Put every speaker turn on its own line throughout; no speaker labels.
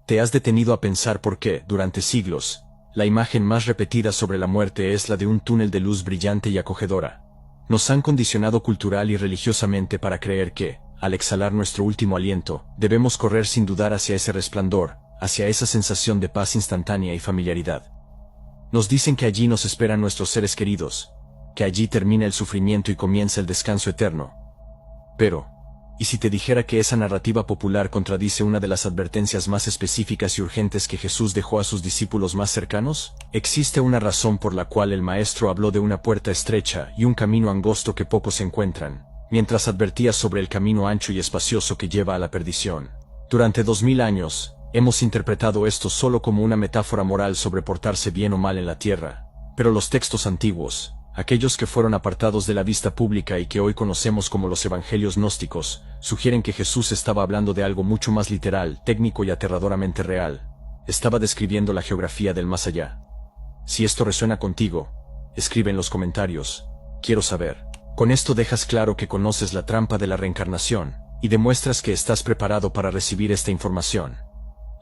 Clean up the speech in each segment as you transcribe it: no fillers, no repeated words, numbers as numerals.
¿Te has detenido a pensar por qué, durante siglos, la imagen más repetida sobre la muerte es la de un túnel de luz brillante y acogedora? Nos han condicionado cultural y religiosamente para creer que, al exhalar nuestro último aliento, debemos correr sin dudar hacia ese resplandor, hacia esa sensación de paz instantánea y familiaridad. Nos dicen que allí nos esperan nuestros seres queridos, que allí termina el sufrimiento y comienza el descanso eterno. Pero, ¿y si te dijera que esa narrativa popular contradice una de las advertencias más específicas y urgentes que Jesús dejó a sus discípulos más cercanos? Existe una razón por la cual el Maestro habló de una puerta estrecha y un camino angosto que pocos encuentran, mientras advertía sobre el camino ancho y espacioso que lleva a la perdición. Durante 2000 años, hemos interpretado esto solo como una metáfora moral sobre portarse bien o mal en la tierra, pero los textos antiguos, aquellos que fueron apartados de la vista pública y que hoy conocemos como los evangelios gnósticos, sugieren que Jesús estaba hablando de algo mucho más literal, técnico y aterradoramente real. Estaba describiendo la geografía del más allá. Si esto resuena contigo, escribe en los comentarios. Quiero saber. Con esto dejas claro que conoces la trampa de la reencarnación, y demuestras que estás preparado para recibir esta información.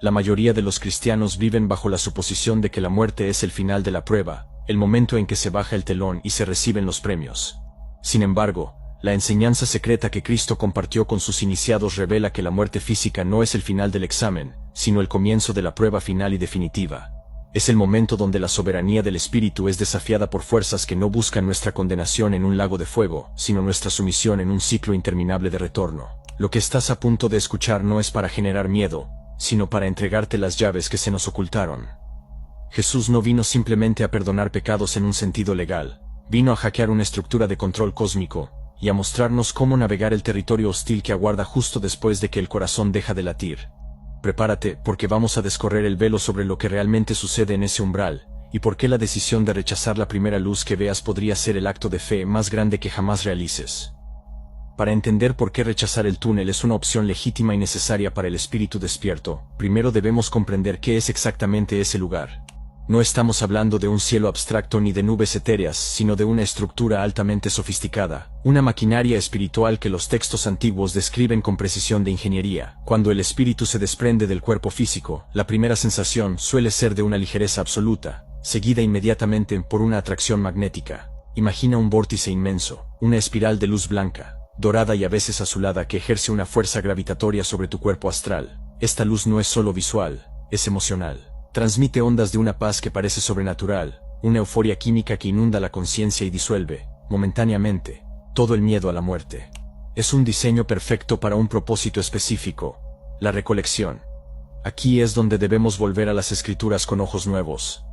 La mayoría de los cristianos viven bajo la suposición de que la muerte es el final de la prueba, el momento en que se baja el telón y se reciben los premios. Sin embargo, la enseñanza secreta que Cristo compartió con sus iniciados revela que la muerte física no es el final del examen, sino el comienzo de la prueba final y definitiva. Es el momento donde la soberanía del Espíritu es desafiada por fuerzas que no buscan nuestra condenación en un lago de fuego, sino nuestra sumisión en un ciclo interminable de retorno. Lo que estás a punto de escuchar no es para generar miedo, sino para entregarte las llaves que se nos ocultaron. Jesús no vino simplemente a perdonar pecados en un sentido legal, vino a hackear una estructura de control cósmico, y a mostrarnos cómo navegar el territorio hostil que aguarda justo después de que el corazón deja de latir. Prepárate, porque vamos a descorrer el velo sobre lo que realmente sucede en ese umbral, y por qué la decisión de rechazar la primera luz que veas podría ser el acto de fe más grande que jamás realices. Para entender por qué rechazar el túnel es una opción legítima y necesaria para el espíritu despierto, primero debemos comprender qué es exactamente ese lugar. No estamos hablando de un cielo abstracto ni de nubes etéreas, sino de una estructura altamente sofisticada, una maquinaria espiritual que los textos antiguos describen con precisión de ingeniería. Cuando el espíritu se desprende del cuerpo físico, la primera sensación suele ser de una ligereza absoluta, seguida inmediatamente por una atracción magnética. Imagina un vórtice inmenso, una espiral de luz blanca, dorada y a veces azulada que ejerce una fuerza gravitatoria sobre tu cuerpo astral. Esta luz no es solo visual, es emocional. Transmite ondas de una paz que parece sobrenatural, una euforia química que inunda la conciencia y disuelve, momentáneamente, todo el miedo a la muerte. Es un diseño perfecto para un propósito específico, la recolección. Aquí es donde debemos volver a las Escrituras con ojos nuevos.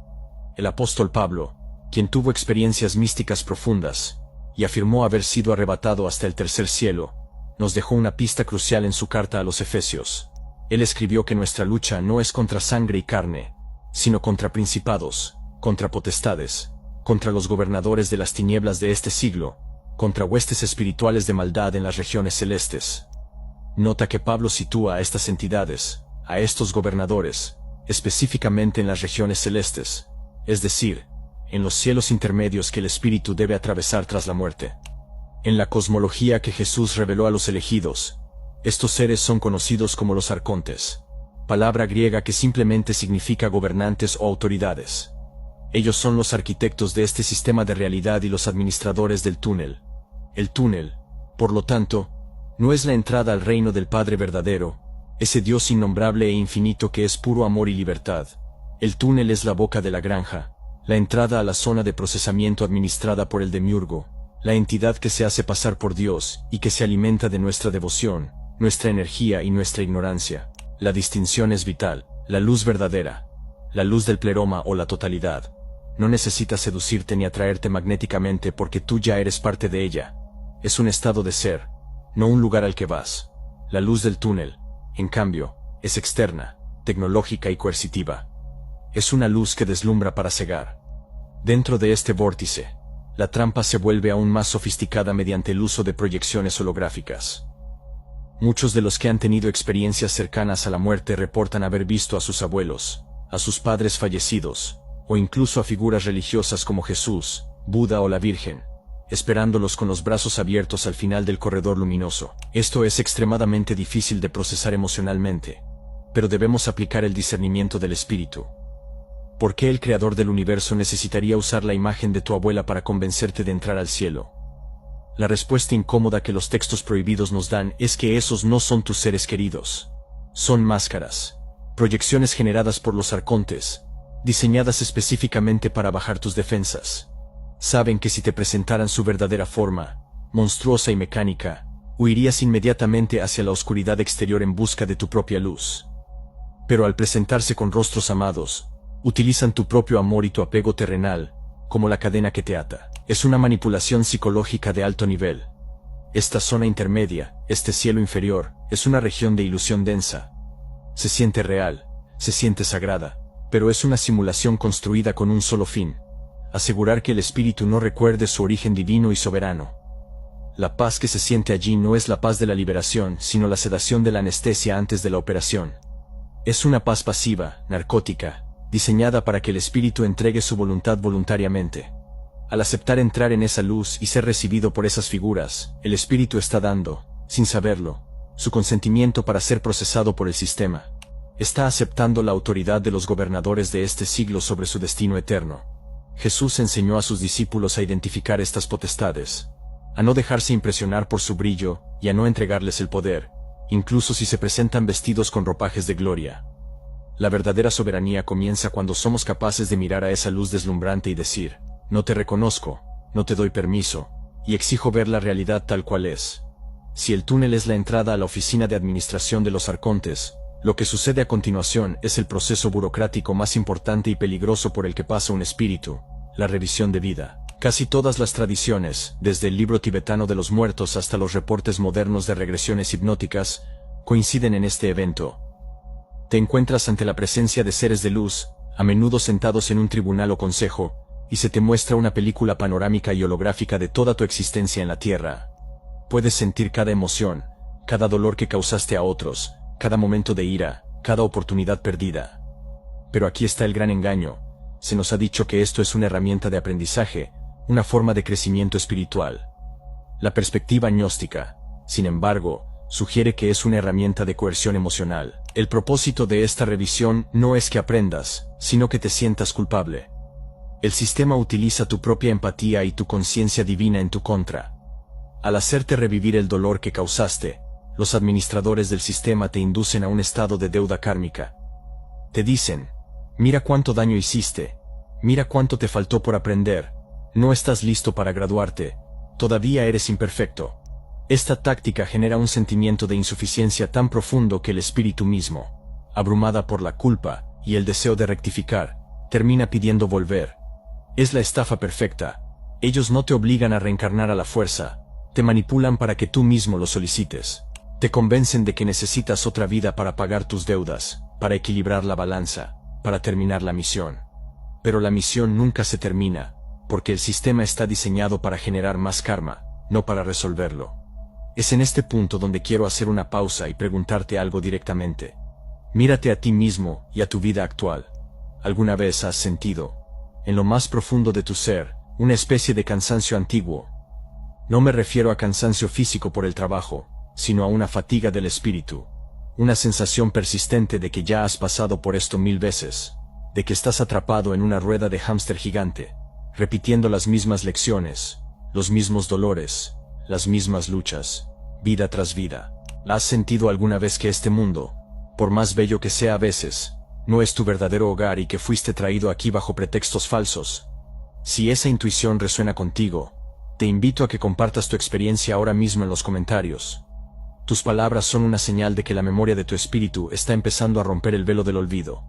El apóstol Pablo, quien tuvo experiencias místicas profundas, y afirmó haber sido arrebatado hasta el tercer cielo, nos dejó una pista crucial en su carta a los Efesios. Él escribió que nuestra lucha no es contra sangre y carne, sino contra principados, contra potestades, contra los gobernadores de las tinieblas de este siglo, contra huestes espirituales de maldad en las regiones celestes. Nota que Pablo sitúa a estas entidades, a estos gobernadores, específicamente en las regiones celestes, es decir, en los cielos intermedios que el espíritu debe atravesar tras la muerte. En la cosmología que Jesús reveló a los elegidos, estos seres son conocidos como los arcontes, palabra griega que simplemente significa gobernantes o autoridades. Ellos son los arquitectos de este sistema de realidad y los administradores del túnel. El túnel, por lo tanto, no es la entrada al reino del Padre verdadero, ese Dios innombrable e infinito que es puro amor y libertad. El túnel es la boca de la granja, la entrada a la zona de procesamiento administrada por el demiurgo, la entidad que se hace pasar por Dios y que se alimenta de nuestra devoción, nuestra energía y nuestra ignorancia. La distinción es vital. La luz verdadera, la luz del pleroma o la totalidad, no necesita seducirte ni atraerte magnéticamente porque tú ya eres parte de ella. Es un estado de ser, no un lugar al que vas. La luz del túnel, en cambio, es externa, tecnológica y coercitiva. Es una luz que deslumbra para cegar. Dentro de este vórtice, la trampa se vuelve aún más sofisticada mediante el uso de proyecciones holográficas. Muchos de los que han tenido experiencias cercanas a la muerte reportan haber visto a sus abuelos, a sus padres fallecidos, o incluso a figuras religiosas como Jesús, Buda o la Virgen, esperándolos con los brazos abiertos al final del corredor luminoso. Esto es extremadamente difícil de procesar emocionalmente. pero debemos aplicar el discernimiento del espíritu. ¿Por qué el creador del universo necesitaría usar la imagen de tu abuela para convencerte de entrar al cielo? La respuesta incómoda que los textos prohibidos nos dan es que esos no son tus seres queridos. Son máscaras, proyecciones generadas por los arcontes, diseñadas específicamente para bajar tus defensas. Saben que si te presentaran su verdadera forma, monstruosa y mecánica, huirías inmediatamente hacia la oscuridad exterior en busca de tu propia luz. Pero al presentarse con rostros amados, utilizan tu propio amor y tu apego terrenal, como la cadena que te ata. Es una manipulación psicológica de alto nivel. Esta zona intermedia, este cielo inferior, es una región de ilusión densa. Se siente real, se siente sagrada, pero es una simulación construida con un solo fin: asegurar que el espíritu no recuerde su origen divino y soberano. La paz que se siente allí no es la paz de la liberación, sino la sedación de la anestesia antes de la operación. Es una paz pasiva, narcótica, diseñada para que el espíritu entregue su voluntad voluntariamente. Al aceptar entrar en esa luz y ser recibido por esas figuras, el espíritu está dando, sin saberlo, su consentimiento para ser procesado por el sistema. Está aceptando la autoridad de los gobernadores de este siglo sobre su destino eterno. Jesús enseñó a sus discípulos a identificar estas potestades, a no dejarse impresionar por su brillo y a no entregarles el poder, incluso si se presentan vestidos con ropajes de gloria. La verdadera soberanía comienza cuando somos capaces de mirar a esa luz deslumbrante y decir: no te reconozco, no te doy permiso, y exijo ver la realidad tal cual es. Si el túnel es la entrada a la oficina de administración de los arcontes, lo que sucede a continuación es el proceso burocrático más importante y peligroso por el que pasa un espíritu: la revisión de vida. Casi todas las tradiciones, desde el libro tibetano de los muertos hasta los reportes modernos de regresiones hipnóticas, coinciden en este evento. Te encuentras ante la presencia de seres de luz, a menudo sentados en un tribunal o consejo, y se te muestra una película panorámica y holográfica de toda tu existencia en la Tierra. Puedes sentir cada emoción, cada dolor que causaste a otros, cada momento de ira, cada oportunidad perdida. Pero aquí está el gran engaño: se nos ha dicho que esto es una herramienta de aprendizaje, una forma de crecimiento espiritual. La perspectiva gnóstica, sin embargo, sugiere que es una herramienta de coerción emocional. El propósito de esta revisión no es que aprendas, sino que te sientas culpable. El sistema utiliza tu propia empatía y tu conciencia divina en tu contra. Al hacerte revivir el dolor que causaste, los administradores del sistema te inducen a un estado de deuda kármica. Te dicen: mira cuánto daño hiciste, mira cuánto te faltó por aprender, no estás listo para graduarte, todavía eres imperfecto. Esta táctica genera un sentimiento de insuficiencia tan profundo que el espíritu mismo, abrumada por la culpa y el deseo de rectificar, termina pidiendo volver. Es la estafa perfecta. Ellos no te obligan a reencarnar a la fuerza, te manipulan para que tú mismo lo solicites. Te convencen de que necesitas otra vida para pagar tus deudas, para equilibrar la balanza, para terminar la misión. Pero la misión nunca se termina, porque el sistema está diseñado para generar más karma, no para resolverlo. Es en este punto donde quiero hacer una pausa y preguntarte algo directamente. Mírate a ti mismo y a tu vida actual. ¿Alguna vez has sentido, en lo más profundo de tu ser, una especie de cansancio antiguo? No me refiero a cansancio físico por el trabajo, sino a una fatiga del espíritu, una sensación persistente de que ya has pasado por esto 1000 veces, de que estás atrapado en una rueda de hámster gigante, repitiendo las mismas lecciones, los mismos dolores, las mismas luchas, vida tras vida. ¿Has sentido alguna vez que este mundo, por más bello que sea a veces, no es tu verdadero hogar y que fuiste traído aquí bajo pretextos falsos? Si esa intuición resuena contigo, te invito a que compartas tu experiencia ahora mismo en los comentarios. Tus palabras son una señal de que la memoria de tu espíritu está empezando a romper el velo del olvido.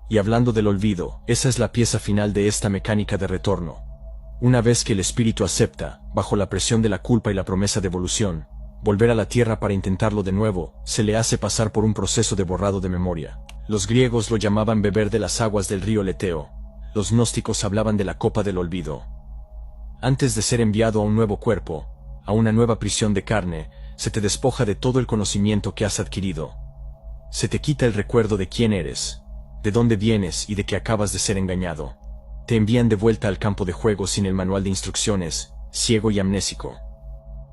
Y hablando del olvido, esa es la pieza final de esta mecánica de retorno. Una vez que el espíritu acepta, bajo la presión de la culpa y la promesa de evolución, volver a la tierra para intentarlo de nuevo, se le hace pasar por un proceso de borrado de memoria. Los griegos lo llamaban beber de las aguas del río Leteo. Los gnósticos hablaban de la copa del olvido. Antes de ser enviado a un nuevo cuerpo, a una nueva prisión de carne, se te despoja de todo el conocimiento que has adquirido. Se te quita el recuerdo de quién eres, de dónde vienes y de que acabas de ser engañado. Te envían de vuelta al campo de juego sin el manual de instrucciones, ciego y amnésico.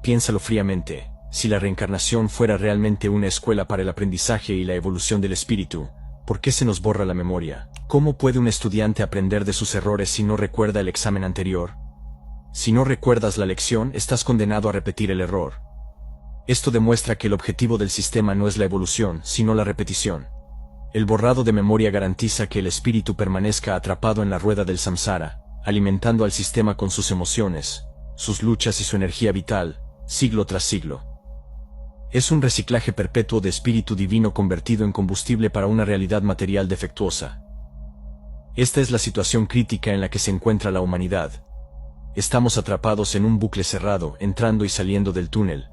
Piénsalo fríamente. Si la reencarnación fuera realmente una escuela para el aprendizaje y la evolución del espíritu, ¿por qué se nos borra la memoria? ¿Cómo puede un estudiante aprender de sus errores si no recuerda el examen anterior? Si no recuerdas la lección, estás condenado a repetir el error. Esto demuestra que el objetivo del sistema no es la evolución, sino la repetición. El borrado de memoria garantiza que el espíritu permanezca atrapado en la rueda del samsara, alimentando al sistema con sus emociones, sus luchas y su energía vital, siglo tras siglo. Es un reciclaje perpetuo de espíritu divino convertido en combustible para una realidad material defectuosa. Esta es la situación crítica en la que se encuentra la humanidad. Estamos atrapados en un bucle cerrado, entrando y saliendo del túnel,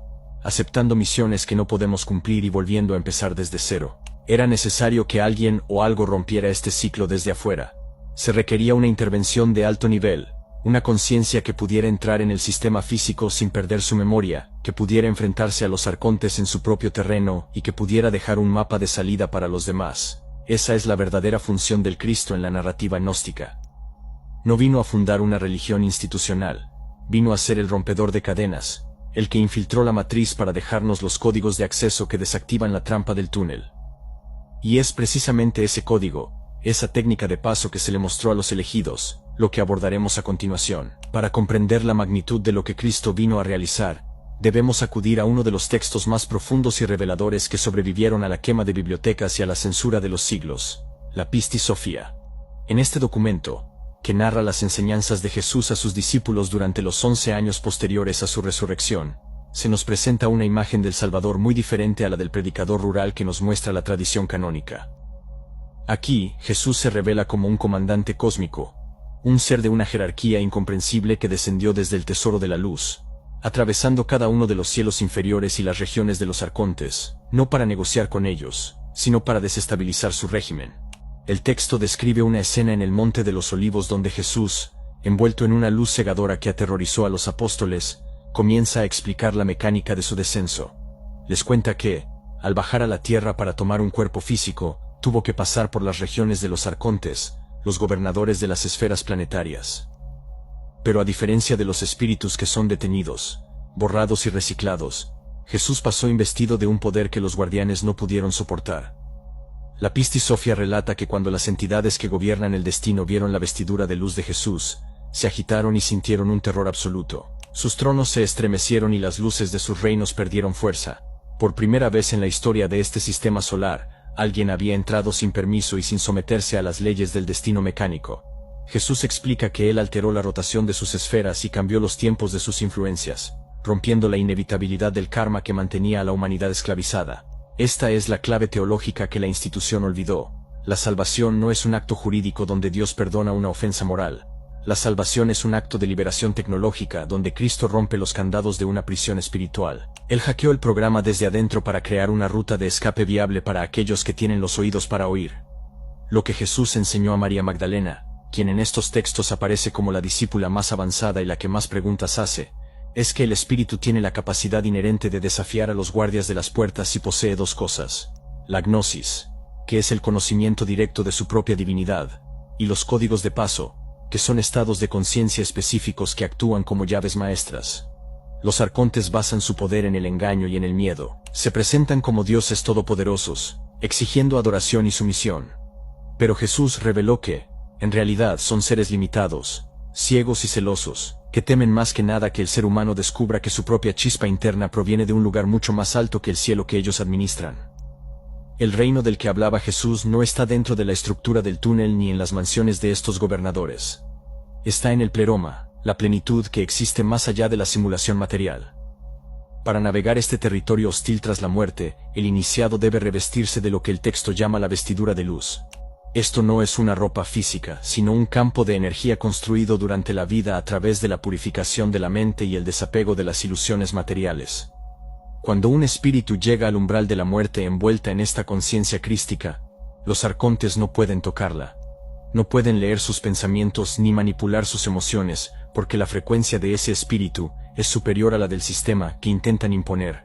aceptando misiones que no podemos cumplir y volviendo a empezar desde cero. Era necesario que alguien o algo rompiera este ciclo desde afuera. Se requería una intervención de alto nivel, una conciencia que pudiera entrar en el sistema físico sin perder su memoria, que pudiera enfrentarse a los arcontes en su propio terreno y que pudiera dejar un mapa de salida para los demás. Esa es la verdadera función del Cristo en la narrativa gnóstica. No vino a fundar una religión institucional, vino a ser el rompedor de cadenas, el que infiltró la matriz para dejarnos los códigos de acceso que desactivan la trampa del túnel. Y es precisamente ese código, esa técnica de paso que se le mostró a los elegidos, lo que abordaremos a continuación. Para comprender la magnitud de lo que Cristo vino a realizar, debemos acudir a uno de los textos más profundos y reveladores que sobrevivieron a la quema de bibliotecas y a la censura de los siglos, la Pistis Sophia. En este documento, que narra las enseñanzas de Jesús a sus discípulos durante los 11 años posteriores a su resurrección, se nos presenta una imagen del Salvador muy diferente a la del predicador rural que nos muestra la tradición canónica. Aquí, Jesús se revela como un comandante cósmico, un ser de una jerarquía incomprensible que descendió desde el tesoro de la luz, atravesando cada uno de los cielos inferiores y las regiones de los arcontes, no para negociar con ellos, sino para desestabilizar su régimen. El texto describe una escena en el Monte de los Olivos donde Jesús, envuelto en una luz cegadora que aterrorizó a los apóstoles, comienza a explicar la mecánica de su descenso. Les cuenta que, al bajar a la tierra para tomar un cuerpo físico, tuvo que pasar por las regiones de los arcontes, los gobernadores de las esferas planetarias. Pero a diferencia de los espíritus que son detenidos, borrados y reciclados, Jesús pasó investido de un poder que los guardianes no pudieron soportar. La Pistis Sophia relata que cuando las entidades que gobiernan el destino vieron la vestidura de luz de Jesús, se agitaron y sintieron un terror absoluto. Sus tronos se estremecieron y las luces de sus reinos perdieron fuerza. Por primera vez en la historia de este sistema solar, alguien había entrado sin permiso y sin someterse a las leyes del destino mecánico. Jesús explica que él alteró la rotación de sus esferas y cambió los tiempos de sus influencias, rompiendo la inevitabilidad del karma que mantenía a la humanidad esclavizada. Esta es la clave teológica que la institución olvidó. La salvación no es un acto jurídico donde Dios perdona una ofensa moral. La salvación es un acto de liberación tecnológica donde Cristo rompe los candados de una prisión espiritual. Él hackeó el programa desde adentro para crear una ruta de escape viable para aquellos que tienen los oídos para oír. Lo que Jesús enseñó a María Magdalena, quien en estos textos aparece como la discípula más avanzada y la que más preguntas hace, es que el espíritu tiene la capacidad inherente de desafiar a los guardias de las puertas y posee dos cosas: la gnosis, que es el conocimiento directo de su propia divinidad, y los códigos de paso, que son estados de conciencia específicos que actúan como llaves maestras. Los arcontes basan su poder en el engaño y en el miedo. Se presentan como dioses todopoderosos, exigiendo adoración y sumisión. Pero Jesús reveló que, en realidad, son seres limitados, ciegos y celosos, que temen más que nada que el ser humano descubra que su propia chispa interna proviene de un lugar mucho más alto que el cielo que ellos administran. El reino del que hablaba Jesús no está dentro de la estructura del túnel ni en las mansiones de estos gobernadores. Está en el pleroma, la plenitud que existe más allá de la simulación material. Para navegar este territorio hostil tras la muerte, el iniciado debe revestirse de lo que el texto llama la vestidura de luz. Esto no es una ropa física, sino un campo de energía construido durante la vida a través de la purificación de la mente y el desapego de las ilusiones materiales. Cuando un espíritu llega al umbral de la muerte envuelta en esta conciencia crística, los arcontes no pueden tocarla. No pueden leer sus pensamientos ni manipular sus emociones, porque la frecuencia de ese espíritu es superior a la del sistema que intentan imponer.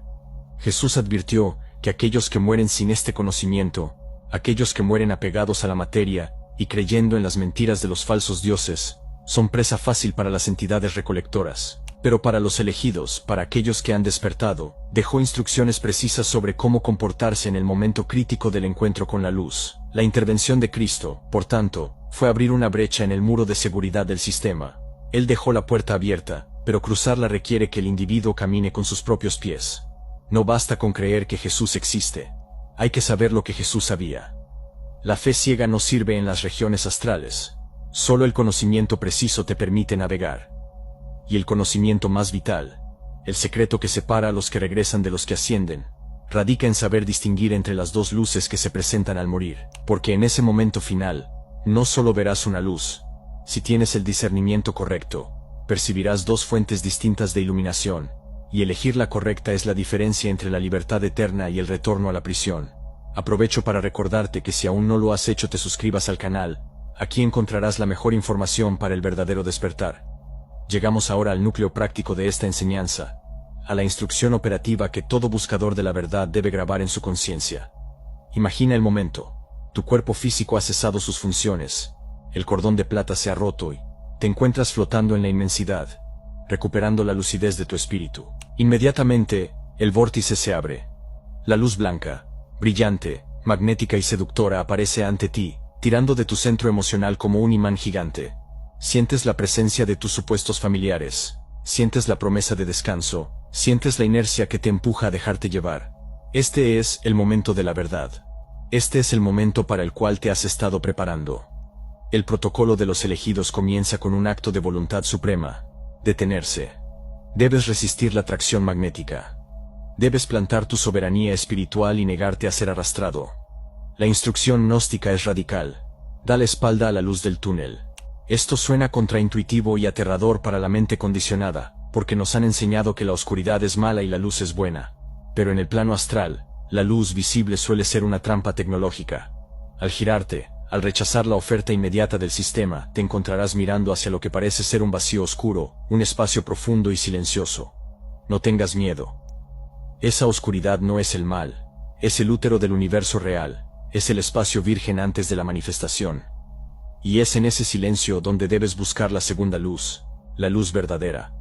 Jesús advirtió que aquellos que mueren sin este conocimiento, aquellos que mueren apegados a la materia y creyendo en las mentiras de los falsos dioses, son presa fácil para las entidades recolectoras. Pero para los elegidos, para aquellos que han despertado, dejó instrucciones precisas sobre cómo comportarse en el momento crítico del encuentro con la luz. La intervención de Cristo, por tanto, fue abrir una brecha en el muro de seguridad del sistema. Él dejó la puerta abierta, pero cruzarla requiere que el individuo camine con sus propios pies. No basta con creer que Jesús existe. Hay que saber lo que Jesús sabía. La fe ciega no sirve en las regiones astrales. Solo el conocimiento preciso te permite navegar. Y el conocimiento más vital, el secreto que separa a los que regresan de los que ascienden, radica en saber distinguir entre las dos luces que se presentan al morir, porque en ese momento final, no solo verás una luz. Si tienes el discernimiento correcto, percibirás dos fuentes distintas de iluminación, y elegir la correcta es la diferencia entre la libertad eterna y el retorno a la prisión. Aprovecho para recordarte que si aún no lo has hecho te suscribas al canal. Aquí encontrarás la mejor información para el verdadero despertar. Llegamos ahora al núcleo práctico de esta enseñanza, a la instrucción operativa que todo buscador de la verdad debe grabar en su conciencia. Imagina el momento. Tu cuerpo físico ha cesado sus funciones, el cordón de plata se ha roto y te encuentras flotando en la inmensidad, recuperando la lucidez de tu espíritu. Inmediatamente, el vórtice se abre. La luz blanca, brillante, magnética y seductora aparece ante ti, tirando de tu centro emocional como un imán gigante. Sientes la presencia de tus supuestos familiares, sientes la promesa de descanso, sientes la inercia que te empuja a dejarte llevar. Este es el momento de la verdad. Este es el momento para el cual te has estado preparando. El protocolo de los elegidos comienza con un acto de voluntad suprema: detenerse. Debes resistir la atracción magnética. Debes plantar tu soberanía espiritual y negarte a ser arrastrado. La instrucción gnóstica es radical. Da la espalda a la luz del túnel. Esto suena contraintuitivo y aterrador para la mente condicionada, porque nos han enseñado que la oscuridad es mala y la luz es buena. Pero en el plano astral, la luz visible suele ser una trampa tecnológica. Al girarte, al rechazar la oferta inmediata del sistema, te encontrarás mirando hacia lo que parece ser un vacío oscuro, un espacio profundo y silencioso. No tengas miedo. Esa oscuridad no es el mal, es el útero del universo real, es el espacio virgen antes de la manifestación. Y es en ese silencio donde debes buscar la segunda luz, la luz verdadera.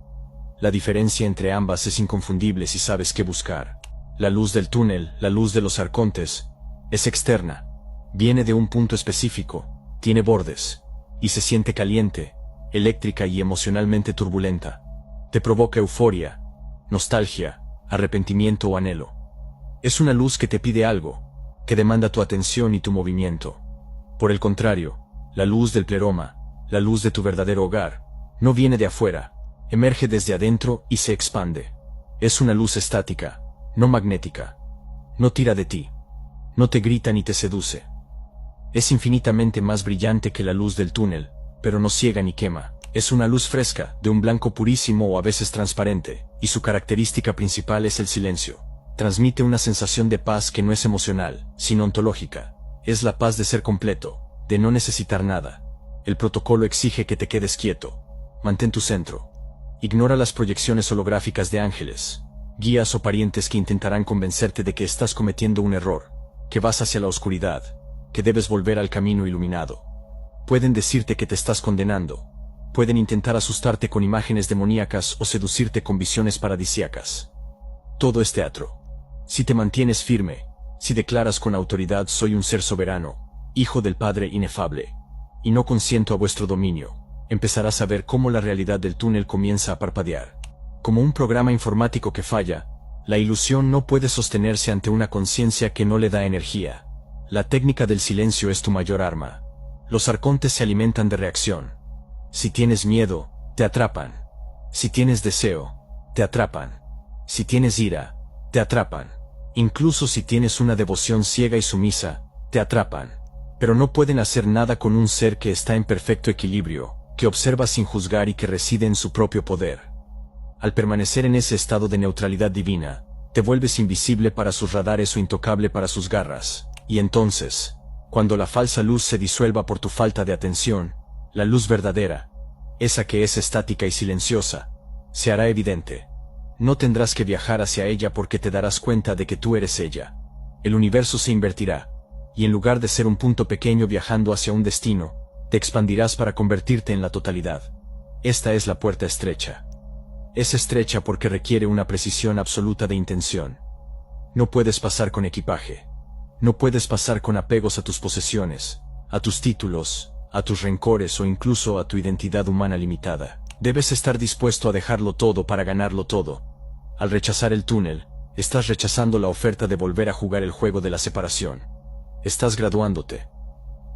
La diferencia entre ambas es inconfundible si sabes qué buscar. La luz del túnel, la luz de los arcontes, es externa. Viene de un punto específico, tiene bordes, y se siente caliente, eléctrica y emocionalmente turbulenta. Te provoca euforia, nostalgia, arrepentimiento o anhelo. Es una luz que te pide algo, que demanda tu atención y tu movimiento. Por el contrario, la luz del pleroma, la luz de tu verdadero hogar, no viene de afuera, emerge desde adentro y se expande. Es una luz estática, no magnética. No tira de ti. No te grita ni te seduce. Es infinitamente más brillante que la luz del túnel, pero no ciega ni quema. Es una luz fresca, de un blanco purísimo o a veces transparente, y su característica principal es el silencio. Transmite una sensación de paz que no es emocional, sino ontológica. Es la paz de ser completo, de no necesitar nada. El protocolo exige que te quedes quieto. Mantén tu centro. Ignora las proyecciones holográficas de ángeles, guías o parientes que intentarán convencerte de que estás cometiendo un error, que vas hacia la oscuridad, que debes volver al camino iluminado. Pueden decirte que te estás condenando. Pueden intentar asustarte con imágenes demoníacas o seducirte con visiones paradisíacas. Todo es teatro. Si te mantienes firme, si declaras con autoridad soy un ser soberano, hijo del Padre inefable, y no consiento a vuestro dominio, empezarás a ver cómo la realidad del túnel comienza a parpadear. Como un programa informático que falla, la ilusión no puede sostenerse ante una conciencia que no le da energía. La técnica del silencio es tu mayor arma. Los arcontes se alimentan de reacción. Si tienes miedo, te atrapan. Si tienes deseo, te atrapan. Si tienes ira, te atrapan. Incluso si tienes una devoción ciega y sumisa, te atrapan. Pero no pueden hacer nada con un ser que está en perfecto equilibrio, que observa sin juzgar y que reside en su propio poder. Al permanecer en ese estado de neutralidad divina, te vuelves invisible para sus radares o intocable para sus garras, y entonces, cuando la falsa luz se disuelva por tu falta de atención, la luz verdadera, esa que es estática y silenciosa, se hará evidente. No tendrás que viajar hacia ella porque te darás cuenta de que tú eres ella. El universo se invertirá, y en lugar de ser un punto pequeño viajando hacia un destino, te expandirás para convertirte en la totalidad. Esta es la puerta estrecha. Es estrecha porque requiere una precisión absoluta de intención. No puedes pasar con equipaje. No puedes pasar con apegos a tus posesiones, a tus títulos, a tus rencores o incluso a tu identidad humana limitada. Debes estar dispuesto a dejarlo todo para ganarlo todo. Al rechazar el túnel, estás rechazando la oferta de volver a jugar el juego de la separación. Estás graduándote.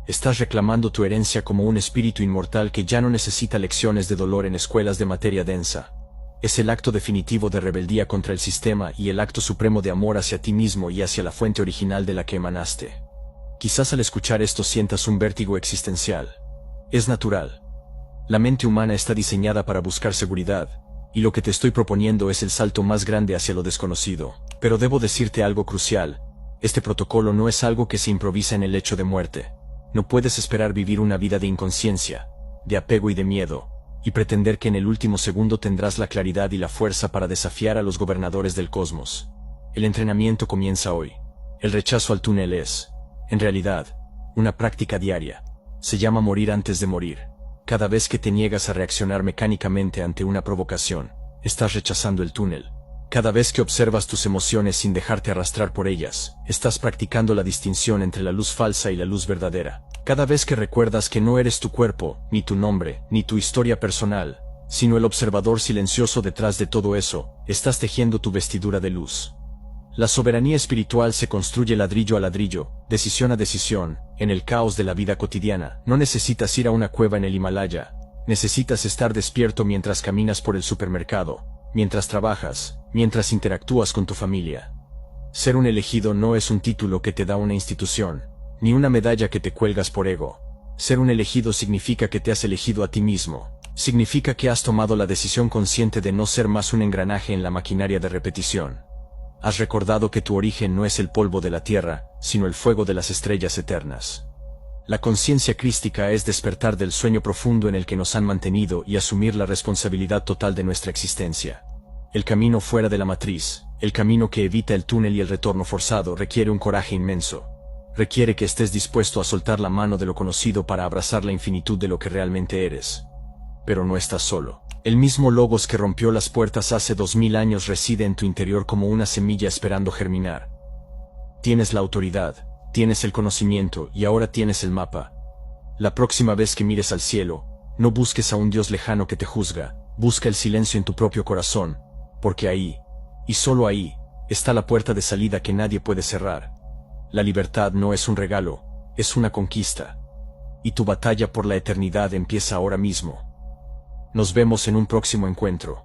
Estás reclamando tu herencia como un espíritu inmortal que ya no necesita lecciones de dolor en escuelas de materia densa. Es el acto definitivo de rebeldía contra el sistema y el acto supremo de amor hacia ti mismo y hacia la fuente original de la que emanaste. Quizás al escuchar esto sientas un vértigo existencial. Es natural. La mente humana está diseñada para buscar seguridad, y lo que te estoy proponiendo es el salto más grande hacia lo desconocido. Pero debo decirte algo crucial. Este protocolo no es algo que se improvisa en el lecho de muerte. No puedes esperar vivir una vida de inconsciencia, de apego y de miedo, y pretender que en el último segundo tendrás la claridad y la fuerza para desafiar a los gobernadores del cosmos. El entrenamiento comienza hoy. El rechazo al túnel es, en realidad, una práctica diaria. Se llama morir antes de morir. Cada vez que te niegas a reaccionar mecánicamente ante una provocación, estás rechazando el túnel. Cada vez que observas tus emociones sin dejarte arrastrar por ellas, estás practicando la distinción entre la luz falsa y la luz verdadera. Cada vez que recuerdas que no eres tu cuerpo, ni tu nombre, ni tu historia personal, sino el observador silencioso detrás de todo eso, estás tejiendo tu vestidura de luz. La soberanía espiritual se construye ladrillo a ladrillo, decisión a decisión, en el caos de la vida cotidiana. No necesitas ir a una cueva en el Himalaya. Necesitas estar despierto mientras caminas por el supermercado, mientras trabajas, mientras interactúas con tu familia. Ser un elegido no es un título que te da una institución, ni una medalla que te cuelgas por ego. Ser un elegido significa que te has elegido a ti mismo. Significa que has tomado la decisión consciente de no ser más un engranaje en la maquinaria de repetición. Has recordado que tu origen no es el polvo de la tierra, sino el fuego de las estrellas eternas. La conciencia crística es despertar del sueño profundo en el que nos han mantenido y asumir la responsabilidad total de nuestra existencia. El camino fuera de la matriz, el camino que evita el túnel y el retorno forzado, requiere un coraje inmenso. Requiere que estés dispuesto a soltar la mano de lo conocido para abrazar la infinitud de lo que realmente eres. Pero no estás solo. El mismo Logos que rompió las puertas hace 2000 años reside en tu interior como una semilla esperando germinar. Tienes la autoridad, tienes el conocimiento y ahora tienes el mapa. La próxima vez que mires al cielo, no busques a un Dios lejano que te juzga, busca el silencio en tu propio corazón, porque ahí, y solo ahí, está la puerta de salida que nadie puede cerrar. La libertad no es un regalo, es una conquista. Y tu batalla por la eternidad empieza ahora mismo. Nos vemos en un próximo encuentro.